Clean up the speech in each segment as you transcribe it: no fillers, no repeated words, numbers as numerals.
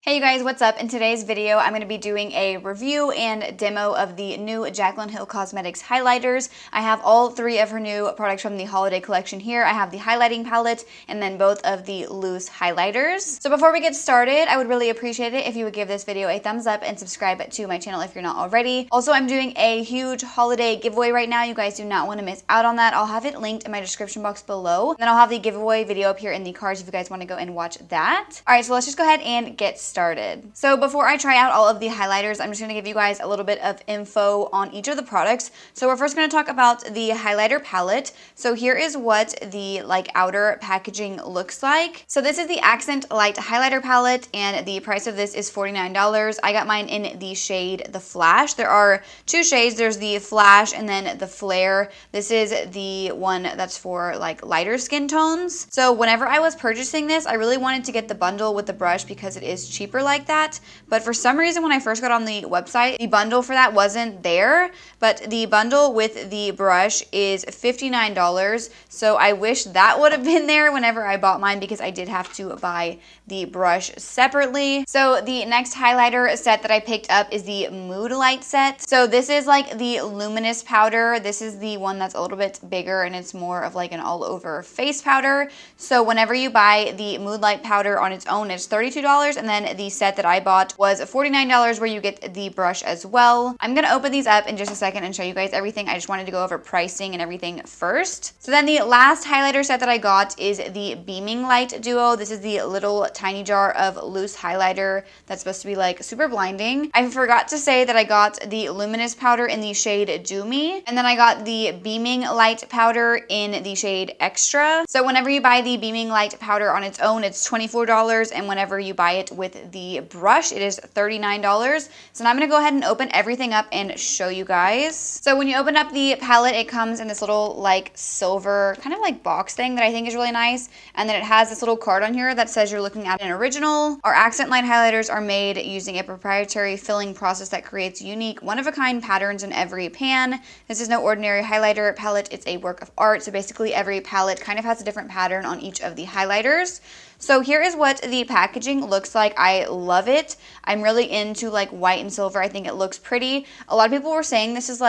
Hey you guys, what's up? In today's video, I'm going to be doing a review and demo of the new Jaclyn Hill Cosmetics highlighters. I have all three of her new products from the holiday collection here. I have the highlighting palette and then both of the loose highlighters. So before we get started, I would really appreciate it if you would give this video a thumbs up and subscribe to my channel if you're not already. Also, I'm doing a huge holiday giveaway right now. You guys do not want to miss out on that. I'll have it linked in my description box below. And then I'll have the giveaway video up here in the cards if you guys want to go and watch that. All right, so let's just go ahead and get started. So before I try out all of the highlighters, I'm just going to give you guys a little bit of info on each of the products. So we're first going to talk about the highlighter palette. So here is what the outer packaging looks like. So this is the Accent Light Highlighter Palette and the price of this is $49. I got mine in the shade The Flash. There are two shades. There's the Flash and then the Flare. This is the one that's for lighter skin tones. So whenever I was purchasing this, I really wanted to get the bundle with the brush because it is cheaper like that, but for some reason when I first got on the website, the bundle for that wasn't there, but the bundle with the brush is $59, so I wish that would have been there whenever I bought mine because I did have to buy the brush separately. So the next highlighter set that I picked up is the Mood Light set. So this is the Luminous Powder. This is the one that's a little bit bigger and it's more of an all over face powder. So whenever you buy the Mood Light powder on its own, it's $32, and then the set that I bought was $49 where you get the brush as well. I'm gonna open these up in just a second and show you guys everything. I just wanted to go over pricing and everything first. So then the last highlighter set that I got is the Beaming Light Duo. This is the little tiny jar of loose highlighter that's supposed to be super blinding. I forgot to say that I got the Luminous Powder in the shade Do Me, and then I got the Beaming Light Powder in the shade Extra. So whenever you buy the Beaming Light Powder on its own, it's $24, and whenever you buy it with the brush, it is $39. So now I'm gonna go ahead and open everything up and show you guys. So when you open up the palette, it comes in this little silver kind of box thing that I think is really nice, and then it has this little card on here that says you're looking at an original. Our accent light highlighters are made using a proprietary filling process that creates unique, one-of-a-kind patterns in every pan. This is no ordinary highlighter palette, it's a work of art. So basically every palette kind of has a different pattern on each of the highlighters. So here is what the packaging looks like. I love it. I'm really into white and silver. I think it looks pretty. A lot of people were saying this is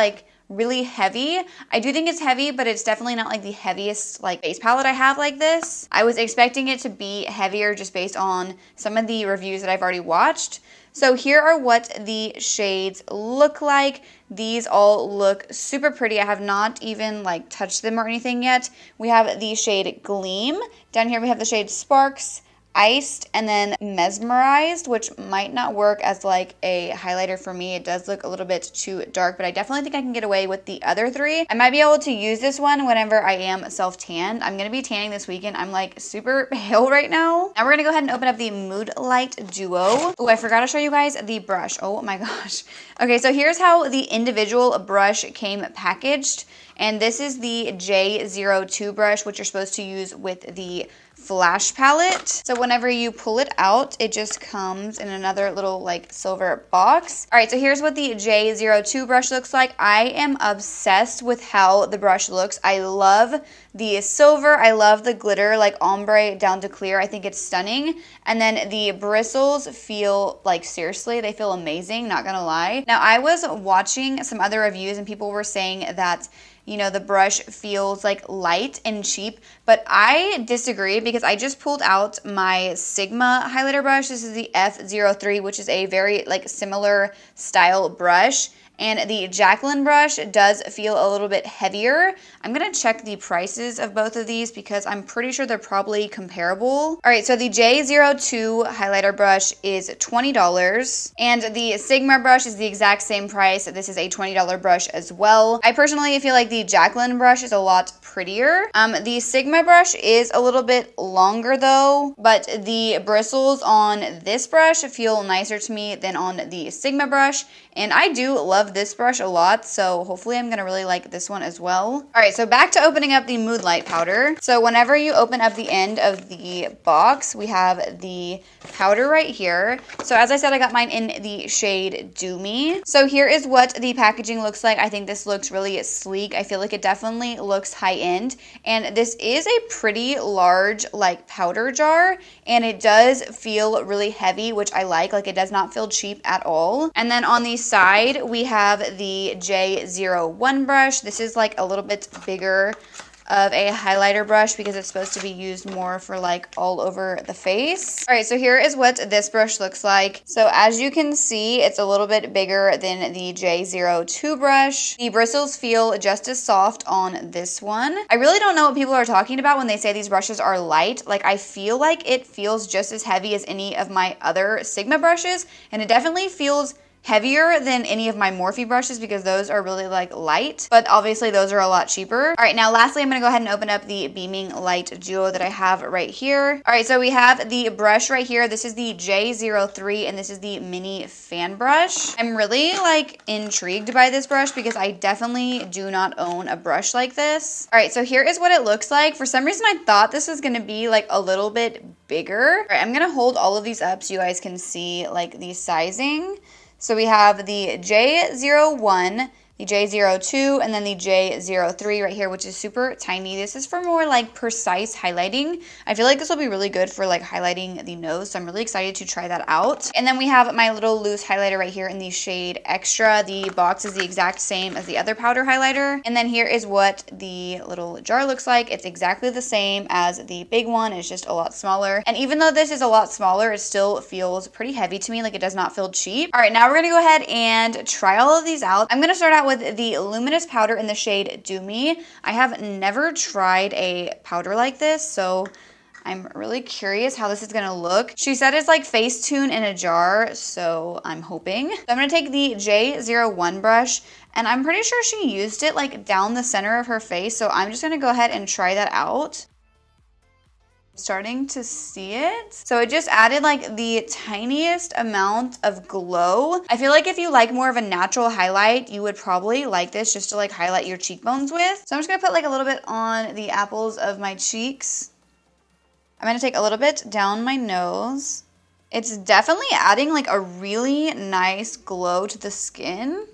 really heavy. I do think it's heavy, but it's definitely not the heaviest face palette I have like this. I was expecting it to be heavier just based on some of the reviews that I've already watched. So here are what the shades look like. These all look super pretty. I have not even touched them or anything yet. We have the shade Gleam. Down here we have the shade Sparks, Iced, and then Mesmerized, which might not work as a highlighter for me. It does look a little bit too dark, but I definitely think I can get away with the other three. I might be able to use this one whenever I am self-tanned. I'm gonna be tanning this weekend. I'm super pale right now. Now we're gonna go ahead and open up the Mood Light Duo. Oh, I forgot to show you guys the brush. Oh my gosh. Okay, so here's how the individual brush came packaged. And this is the J02 brush, which you're supposed to use with the Flash palette. So whenever you pull it out, it just comes in another little silver box. All right, so here's what the J02 brush looks like. I am obsessed with how the brush looks. I love the silver. I love the glitter, ombre down to clear. I think it's stunning. And then the bristles feel seriously, they feel amazing, not gonna lie. Now I was watching some other reviews and people were saying that the brush feels light and cheap, but I disagree because I just pulled out my Sigma highlighter brush. This is the F03, which is a very similar style brush. And the Jaclyn brush does feel a little bit heavier. I'm gonna check the prices of both of these because I'm pretty sure they're probably comparable. All right, so the J02 highlighter brush is $20, and the Sigma brush is the exact same price. This is a $20 brush as well. I personally feel like the Jaclyn brush is a lot prettier. The Sigma brush is a little bit longer though, but the bristles on this brush feel nicer to me than on the Sigma brush, and I do love love this brush a lot, so hopefully I'm gonna really like this one as well. All right, so back to opening up the Moonlight powder. So whenever you open up the end of the box, we have the powder right here. So as I said, I got mine in the shade Do Me. So here is what the packaging looks like. I think this looks really sleek. I feel like it definitely looks high-end, and this is a pretty large like powder jar, and it does feel really heavy, which I like it does not feel cheap at all. And then on the side we have the J01 brush. This is like a little bit bigger of a highlighter brush because it's supposed to be used more for like all over the face. All right, so here is what this brush looks like. So as you can see, it's a little bit bigger than the J02 brush. The bristles feel just as soft on this one. I really don't know what people are talking about when they say these brushes are light. Like, I feel like it feels just as heavy as any of my other Sigma brushes, and it definitely feels heavier than any of my Morphe brushes because those are really like light, but obviously those are a lot cheaper. All right, now lastly, I'm gonna go ahead and open up the Beaming Light Duo that I have right here. All right, so we have the brush right here. This is the J03 and this is the mini fan brush. I'm really like intrigued by this brush because I definitely do not own a brush like this. All right, so here is what it looks like. For some reason, I thought this was gonna be like a little bit bigger. All right, I'm gonna hold all of these up so you guys can see like the sizing. So we have the J01, the J02, and then the J03 right here, which is super tiny. This is for more like precise highlighting. I feel like this will be really good for like highlighting the nose, so I'm really excited to try that out. And then we have my little loose highlighter right here in the shade Extra. The box is the exact same as the other powder highlighter. And then here is what the little jar looks like. It's exactly the same as the big one. It's just a lot smaller. And even though this is a lot smaller, it still feels pretty heavy to me. Like, it does not feel cheap. All right, now we're gonna go ahead and try all of these out. I'm gonna start out with the Luminous Powder in the shade Do Me. I have never tried a powder like this, so I'm really curious how this is gonna look. She said it's like Facetune in a jar, so I'm hoping. So I'm gonna take the J01 brush, and I'm pretty sure she used it like down the center of her face, so I'm just gonna go ahead and try that out. Starting to see it. So it just added like the tiniest amount of glow. I feel like if you like more of a natural highlight, you would probably like this just to like highlight your cheekbones with. So I'm just gonna put like a little bit on the apples of my cheeks. I'm gonna take a little bit down my nose. It's definitely adding like a really nice glow to the skin.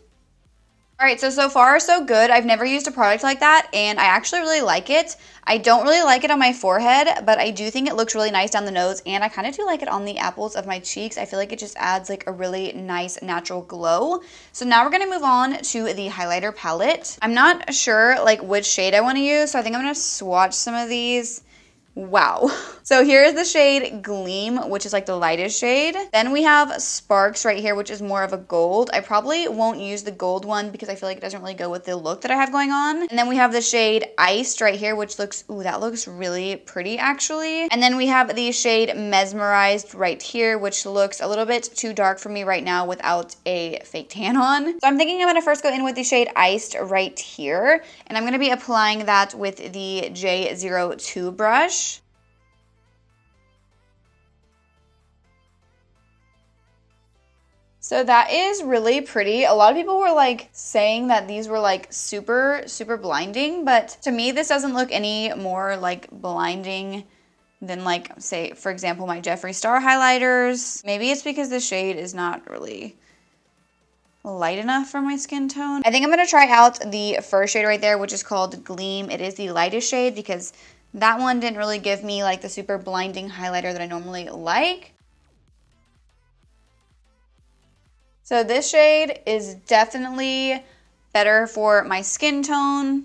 All right, so far so good. I've never used a product like that, and I actually really like it. I don't really like it on my forehead, but I do think it looks really nice down the nose, and I kind of do like it on the apples of my cheeks. I feel like it just adds like a really nice natural glow. So now we're gonna move on to the highlighter palette. I'm not sure like which shade I wanna use, so I think I'm gonna swatch some of these. Wow. So here's the shade Gleam, which is like the lightest shade. Then we have Sparks right here, which is more of a gold. I probably won't use the gold one because I feel like it doesn't really go with the look that I have going on. And then we have the shade Iced right here, which looks, ooh, that looks really pretty actually. And then we have the shade Mesmerized right here, which looks a little bit too dark for me right now without a fake tan on. So I'm thinking I'm gonna first go in with the shade Iced right here. And I'm gonna be applying that with the J02 brush. So that is really pretty. A lot of people were like saying that these were like super, super blinding, but to me, this doesn't look any more like blinding than like, say, for example, my Jeffree Star highlighters. Maybe it's because the shade is not really light enough for my skin tone. I think I'm gonna try out the first shade right there, which is called Gleam. It is the lightest shade because that one didn't really give me like the super blinding highlighter that I normally like. So this shade is definitely better for my skin tone.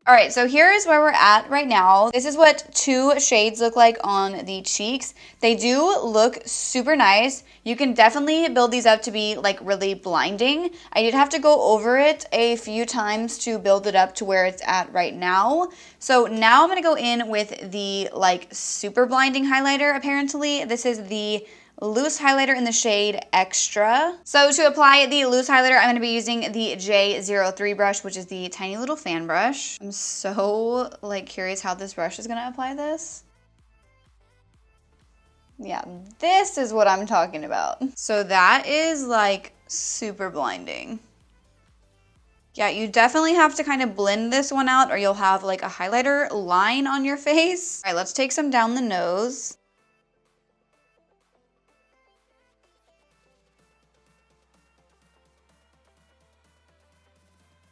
All right, so here is where we're at right now. This is what two shades look like on the cheeks. They do look super nice. You can definitely build these up to be like really blinding. I did have to go over it a few times to build it up to where it's at right now. So now I'm gonna go in with the like super blinding highlighter apparently. This is the loose highlighter in the shade Extra. So to apply the loose highlighter, I'm going to be using the J03 brush, which is the tiny little fan brush. I'm so like curious how this brush is going to apply this. Yeah, this is what I'm talking about. So that is like super blinding. Yeah, you definitely have to kind of blend this one out or you'll have like a highlighter line on your face. All right, let's take some down the nose.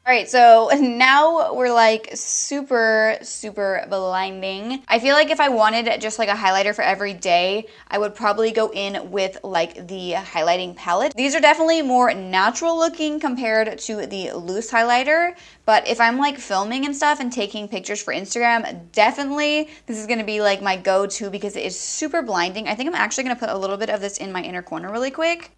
All right, so now we're like super blinding. I feel like if I wanted just like a highlighter for every day, I would probably go in with like the highlighting palette. These are definitely more natural looking compared to the loose highlighter, but if I'm like filming and stuff and taking pictures for Instagram, definitely this is gonna be like my go-to because it is super blinding. I think I'm actually gonna put a little bit of this in my inner corner really quick.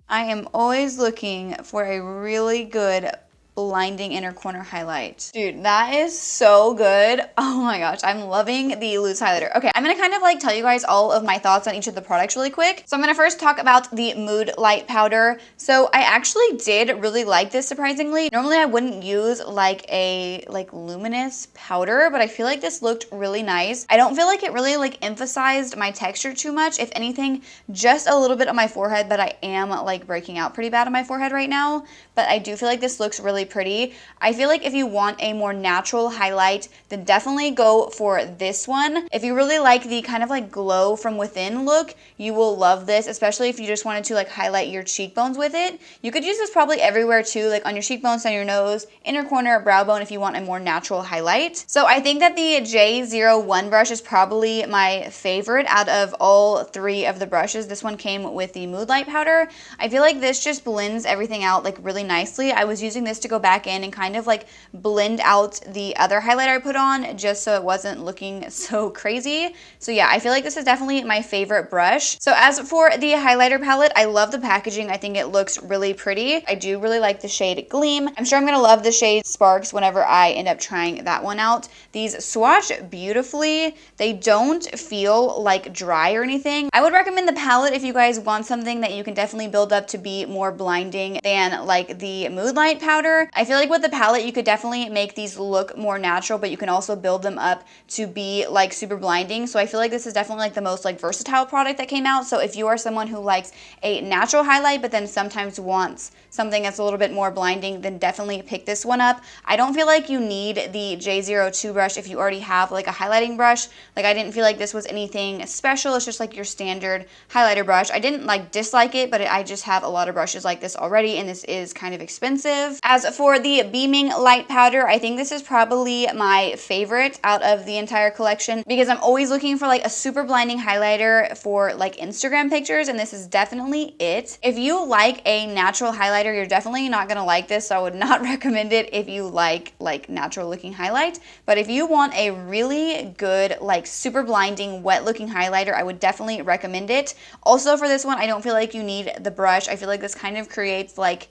I am always looking for a really good blinding inner corner highlight. Dude, that is so good. Oh my gosh, I'm loving the loose highlighter. Okay, I'm gonna kind of like tell you guys all of my thoughts on each of the products really quick. So I'm gonna first talk about the Mood Light Powder. So I actually did really like this surprisingly. Normally I wouldn't use like a luminous powder, but I feel like this looked really nice. I don't feel like it really like emphasized my texture too much. If anything, just a little bit on my forehead, but I am like breaking out pretty bad on my forehead right now. But I do feel like this looks really pretty. I feel like if you want a more natural highlight, then definitely go for this one. If you really like the kind of like glow from within look, you will love this, especially if you just wanted to like highlight your cheekbones with it. You could use this probably everywhere too, like on your cheekbones, on your nose, inner corner, brow bone if you want a more natural highlight. So I think that the J01 brush is probably my favorite out of all three of the brushes. This one came with the Mood Light Powder. I feel like this just blends everything out like really nicely. I was using this to go back in and kind of like blend out the other highlighter I put on just so it wasn't looking so crazy. So yeah, I feel like this is definitely my favorite brush. So as for the highlighter palette, I love the packaging. I think it looks really pretty. I do really like the shade Gleam. I'm sure I'm gonna love the shade Sparks whenever I end up trying that one out. These swatch beautifully. They don't feel like dry or anything. I would recommend the palette if you guys want something that you can definitely build up to be more blinding than like the Mood Light Powder. I feel like with the palette, you could definitely make these look more natural, but you can also build them up to be like super blinding. So I feel like this is definitely like the most like versatile product that came out. So if you are someone who likes a natural highlight, but then sometimes wants something that's a little bit more blinding, then definitely pick this one up. I don't feel like you need the J02 brush if you already have like a highlighting brush. Like I didn't feel like this was anything special. It's just like your standard highlighter brush. I didn't like dislike it, but I just have a lot of brushes like this already, and this is kind of expensive. As for the Beaming Light Powder, I think this is probably my favorite out of the entire collection because I'm always looking for like a super blinding highlighter for like Instagram pictures, and this is definitely it. If you like a natural highlighter, you're definitely not gonna like this, so I would not recommend it if you like natural looking highlight. But if you want a really good like super blinding wet looking highlighter, I would definitely recommend it. Also for this one, I don't feel like you need the brush. I feel like this kind of creates like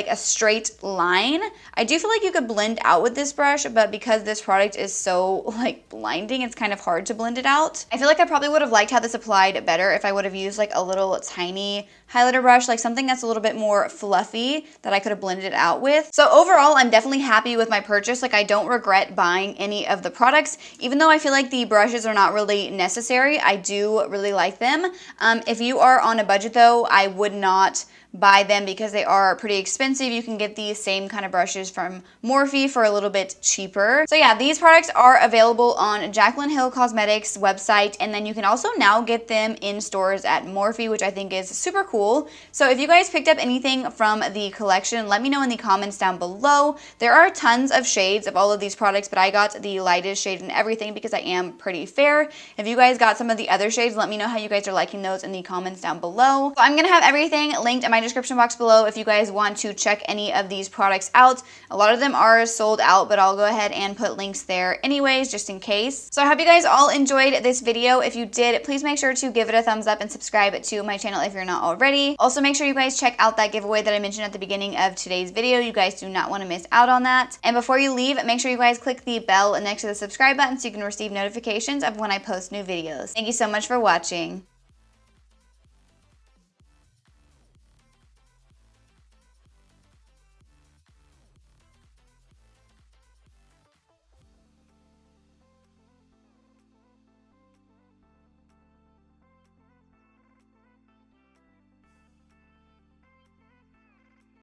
a straight line. I do feel like you could blend out with this brush, but because this product is so like blinding, it's kind of hard to blend it out. I feel like I probably would have liked how this applied better if I would have used like a little tiny highlighter brush, like something that's a little bit more fluffy that I could have blended it out with. So overall, I'm definitely happy with my purchase. Like I don't regret buying any of the products, even though I feel like the brushes are not really necessary. I do really like them. If you are on a budget though, I would not buy them because they are pretty expensive. You can get these same kind of brushes from Morphe for a little bit cheaper. So yeah, these products are available on Jaclyn Hill Cosmetics website, and then you can also now get them in stores at Morphe, which I think is super cool. So if you guys picked up anything from the collection, let me know in the comments down below. There are tons of shades of all of these products, but I got the lightest shade and everything because I am pretty fair. If you guys got some of the other shades, let me know how you guys are liking those in the comments down below. So I'm gonna have everything linked in my description box below if you guys want to check any of these products out. A lot of them are sold out, but I'll go ahead and put links there anyways, just in case. So I hope you guys all enjoyed this video. If you did, please make sure to give it a thumbs up and subscribe to my channel if you're not already. Also, make sure you guys check out that giveaway that I mentioned at the beginning of today's video. You guys do not want to miss out on that. And before you leave, make sure you guys click the bell next to the subscribe button so you can receive notifications of when I post new videos. Thank you so much for watching.